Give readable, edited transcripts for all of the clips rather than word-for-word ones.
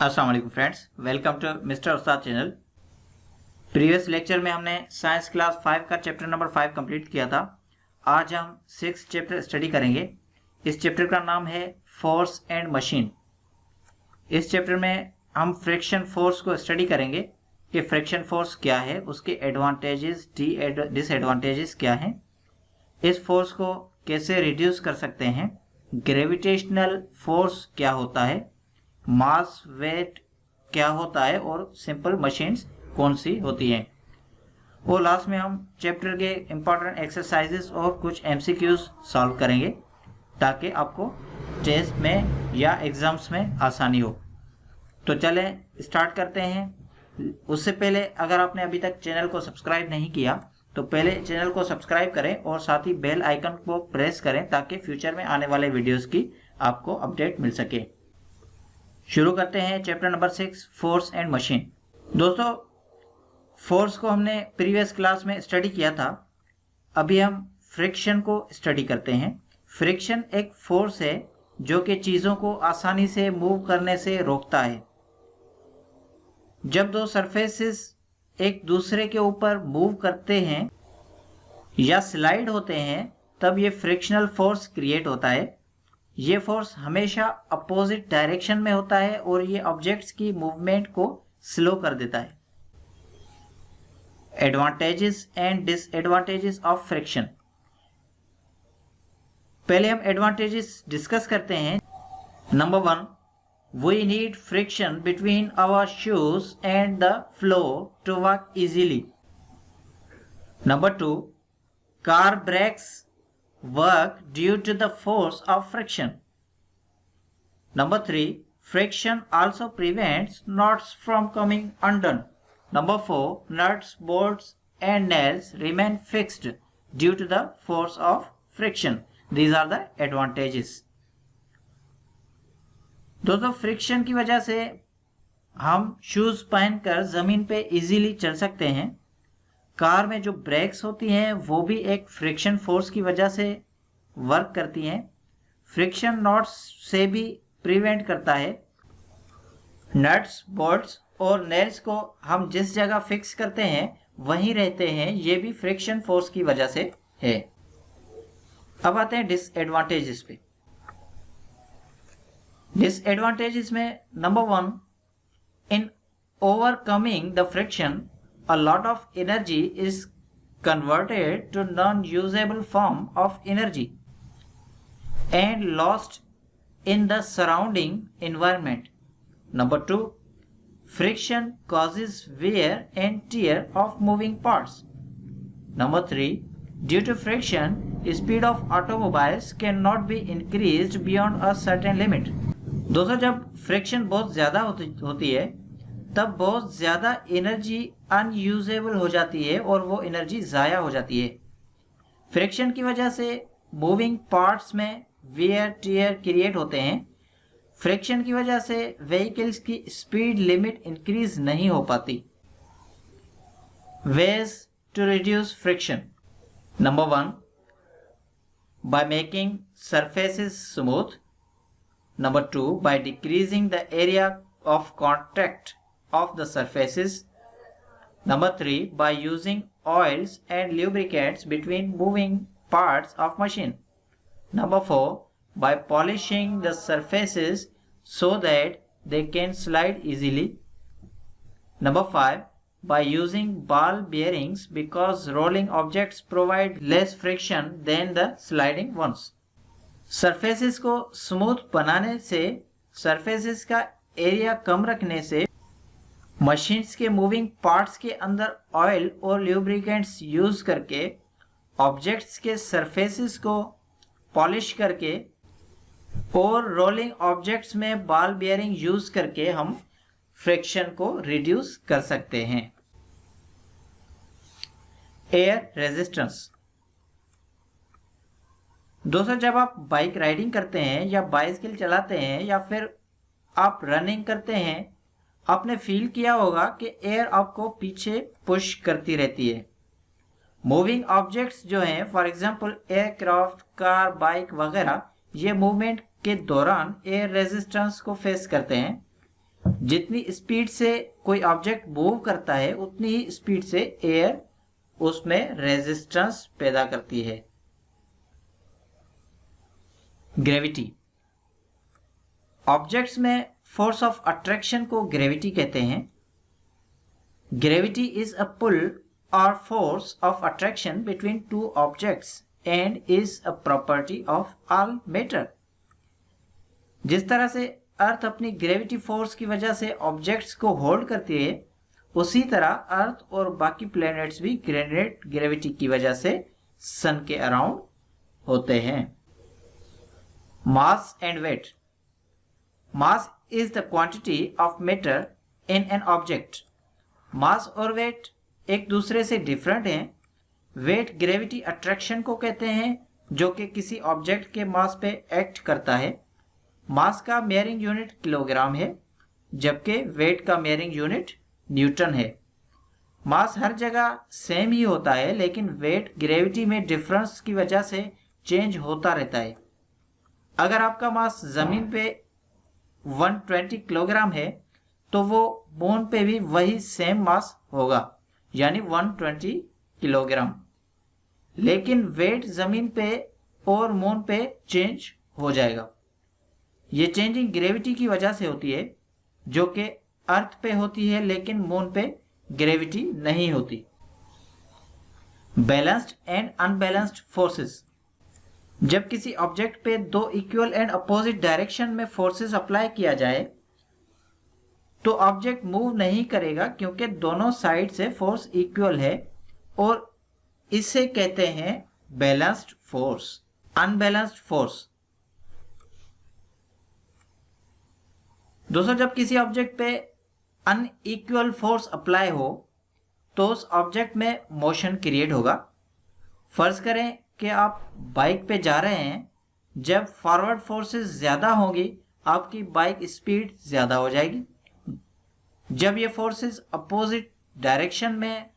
अस्सलाम वालेकुम friends, welcome to mister Ustad channel. Previous lecture में हमने साइंस क्लास 5 का चैप्टर नंबर 5 कंप्लीट किया था। आज हम 6 चैप्टर स्टडी करेंगे। इस चैप्टर का नाम है फोर्स एंड मशीन। इस चैप्टर में हम फ्रिक्शन फोर्स को स्टडी करेंगे कि फ्रिक्शन फोर्स क्या है, उसके एडवांटेजेस डिसएडवांटेजेस क्या हैं, इस फोर्स को कैसे रिड्यूस कर सकते हैं, ग्रेविटेशनल फोर्स क्या होता है, मास वेट क्या होता है और सिंपल मशीन्स कौन सी होती हैं। और लास्ट में हम चैप्टर के इंपॉर्टेंट एक्सरसाइजेस और कुछ एमसीक्यूज सॉल्व करेंगे ताकि आपको टेस्ट में या एग्जाम्स में आसानी हो। तो चलें स्टार्ट करते हैं। उससे पहले अगर आपने अभी तक चैनल को सब्सक्राइब नहीं किया तो पहले चैनल को सब्सक्राइब करें और साथ ही बेल आइकन को प्रेस करें ताकि फ्यूचर में आने वाले वीडियोस की आपको अपडेट मिल सके। शुरू करते हैं chapter number 6, force and machine. दोस्तों, फोर्स को हमने प्रीवियस क्लास में स्टडी किया था। अभी हम फ्रिक्शन को स्टडी करते हैं। फ्रिक्शन एक फोर्स है जो कि चीज़ों को आसानी से मूव करने से रोकता है। जब दो सरफेसेस एक दूसरे के ऊपर मूव करते हैं या स्लाइड होते हैं तब ये फ्रिक्शनल फोर्स क्रिएट होता है। ये फोर्स हमेशा अपोजिट डायरेक्शन में होता है और ये ऑब्जेक्ट्स की मूवमेंट को स्लो कर देता है। Advantages and disadvantages of friction. पहले हम एडवांटेजेस डिस्कस करते हैं। Number 1, we need friction between our shoes and the floor to work easily. Number 2, car brakes work due to the force of friction. Number 3, friction also prevents knots from coming undone. Number 4, nuts, bolts and nails remain fixed due to the force of friction. These are the advantages. दोस्तों, friction की वजह से हम shoes पहनकर जमीन पे easily चल सकते हैं। कार में जो ब्रेक्स होती हैं वो भी एक फ्रिक्शन फोर्स की वजह से वर्क करती हैं। फ्रिक्शन नॉट्स से भी प्रिवेंट करता है। नट्स, बोल्ट्स और नेल्स को हम जिस जगह फिक्स करते हैं वहीं रहते हैं, ये भी फ्रिक्शन फोर्स की वजह से है। अब आते हैं डिसएडवांटेजेस पे। डिसएडवांटेजेस में number 1, in overcoming the friction a lot of energy is converted to non-usable form of energy and lost in the surrounding environment. Number 2, friction causes wear and tear of moving parts. Number 3, due to friction, speed of automobiles cannot be increased beyond a certain limit. दोस्तों, जब friction बहुत ज़्यादा होती है तब बहुत ज़्यादा energy unusable हो जाती है और वो एनर्जी ज़ाया हो जाती है। फ्रिक्शन की वजह से मूविंग पार्ट्स में वेयर टियर क्रिएट होते हैं। फ्रिक्शन की वजह से व्हीकल्स की स्पीड लिमिट इंक्रीज नहीं हो पाती। Ways to reduce friction. Number 1, by making surfaces smooth. Number 2, by decreasing the area of contact of the surfaces. Number 3, by using oils and lubricants between moving parts of machine. Number 4, by polishing the surfaces so that they can slide easily. Number 5, by using ball bearings because rolling objects provide less friction than the sliding ones. Surfaces को smooth बनाने से, surfaces का area कम रखने से, machines के moving parts के अंदर oil और ल्यूब्रिकेंट्स यूज करके, ऑब्जेक्ट्स के सरफेसेस को पॉलिश करके और रोलिंग ऑब्जेक्ट्स में बॉल बियरिंग यूज करके हम फ्रिक्शन को रिड्यूस कर सकते हैं। Air resistance. दोस्तों, जब आप बाइक राइडिंग करते हैं या बाइसिकल चलाते हैं या फिर आप रनिंग करते हैं, आपने फील किया होगा कि एयर आपको पीछे पुश करती रहती है। मूविंग ऑब्जेक्ट्स जो हैं, for example aircraft, car, bike वगैरह, ये मूवमेंट के दौरान एयर रेजिस्टेंस को फेस करते हैं। जितनी स्पीड से कोई ऑब्जेक्ट मूव करता है उतनी ही स्पीड से एयर उसमें रेजिस्टेंस पैदा करती है। ग्रेविटी, ऑब्जेक्ट्स में फोर्स ऑफ अट्रैक्शन को ग्रेविटी कहते हैं। ग्रेविटी इज अ पुल और force of attraction between two objects and is a property of all matter. जिस तरह से अर्थ अपनी ग्रेविटी फोर्स की वजह से ऑब्जेक्ट्स को होल्ड करती है, उसी तरह अर्थ और बाकी प्लैनेट्स भी ग्रेविटी की वजह से सन के अराउंड होते हैं। Mass and weight, mass is the quantity of matter in an object. Mass और वेट एक दूसरे से डिफरेंट हैं। वेट ग्रेविटी अट्रैक्शन को कहते हैं जो कि किसी ऑब्जेक्ट के मास पे एक्ट करता है। मास का मेयरिंग यूनिट किलोग्राम है, जबकि वेट का मेयरिंग यूनिट न्यूटन है। मास हर जगह सेम ही होता है, लेकिन वेट ग्रेविटी में डिफरेंस की वजह से चेंज होता रहता है। अगर आपका मास जमीन पे 120 किलोग्राम है तो वो मून पे भी वही सेम मास होगा, यानी 120 किलोग्राम। लेकिन वेट जमीन पे और मून पे चेंज हो जाएगा। ये चेंजिंग ग्रेविटी की वजह से होती है, जो कि अर्थ पे होती है लेकिन मून पे ग्रेविटी नहीं होती। बैलेंस्ड एंड अनबैलेंस्ड फोर्सेस, जब किसी ऑब्जेक्ट पे दो इक्वल एंड अपोजिट डायरेक्शन में फोर्सेस अप्लाई किया जाए तो ऑब्जेक्ट मूव नहीं करेगा, क्योंकि दोनों साइड से फोर्स इक्वल है और इसे कहते हैं बैलेंस्ड फोर्स। अनबैलेंस्ड फोर्स, दोस्तों जब किसी ऑब्जेक्ट पे अनइक्वल फोर्स अप्लाई हो तो उस ऑब्जेक्ट में मोशन क्रिएट होगा। फर्ज करें कि आप बाइक पे जा रहे हैं, जब फॉरवर्ड फोर्सेस ज्यादा होंगी आपकी बाइक स्पीड ज्यादा हो जाएगी। जब ये फोर्सेस अपोजिट डायरेक्शन में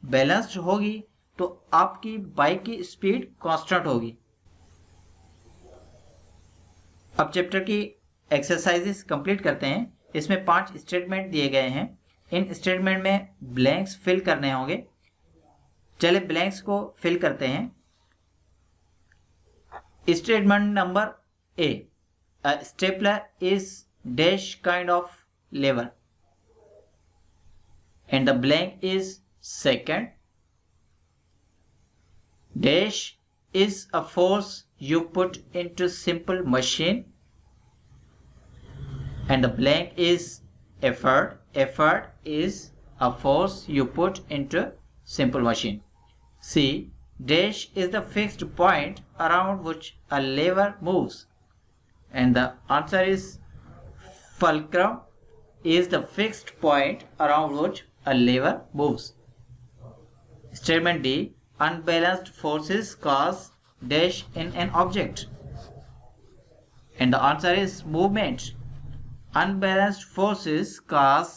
बैलेंस्ड होगी तो आपकी बाइक की स्पीड कांस्टेंट होगी। अब चैप्टर की एक्सरसाइजेस कंप्लीट करते हैं। इसमें 5 स्टेटमेंट दिए गए हैं। इन स्टेटमेंट में ब्लैंक्स फिल करने होंगे। चले ब्लैंक्स को फिल करते हैं। Statement number A, a stapler is dash kind of lever and the blank is second. Dash is a force you put into simple machine and the blank is effort. Effort is a force you put into simple machine. C, dash is the fixed point around which a lever moves and the answer is fulcrum is the fixed point around which a lever moves. Statement D, unbalanced forces cause dash in an object and the answer is movement. Unbalanced forces cause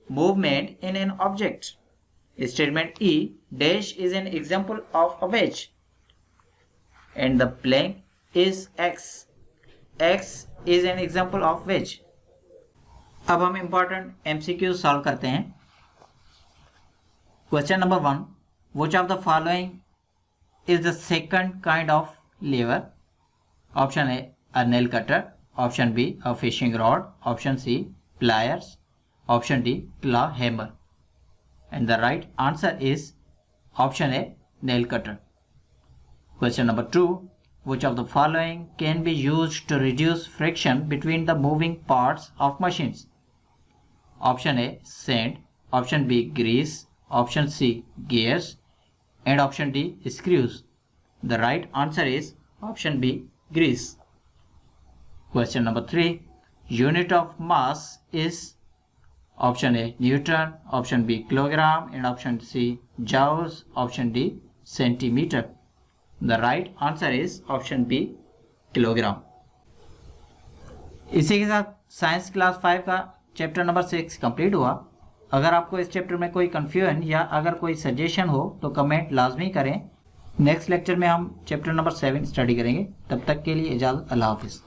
movement in an object. Statement E, dash is an example of a wedge and the blank is X. X is an example of wedge. अब हम important MCQ solve करते हैं। Question number 1, which of the following is the second kind of lever? Option A, a nail cutter. Option B, a fishing rod. Option C, pliers. Option D, claw hammer. And the right answer is option A, nail cutter. Question number 2, which of the following can be used to reduce friction between the moving parts of machines? Option A, sand. Option B, grease. Option C, gears. And option D, screws. The right answer is option B, grease. Question number 3, unit of mass is option A, Newton. Option B, kilogram. And option C, joules. Option D, centimeter. The right answer is option B, kilogram. इसी के साथ science class 5 का chapter number 6 complete हुआ। अगर आपको इस chapter में कोई कंफ्यूजन या अगर कोई सजेशन हो तो कमेंट लाजमी करें। नेक्स्ट लेक्चर में हम चैप्टर नंबर 7 स्टडी करेंगे। तब तक के लिए इजाज़त, अल्लाह हाफिज़।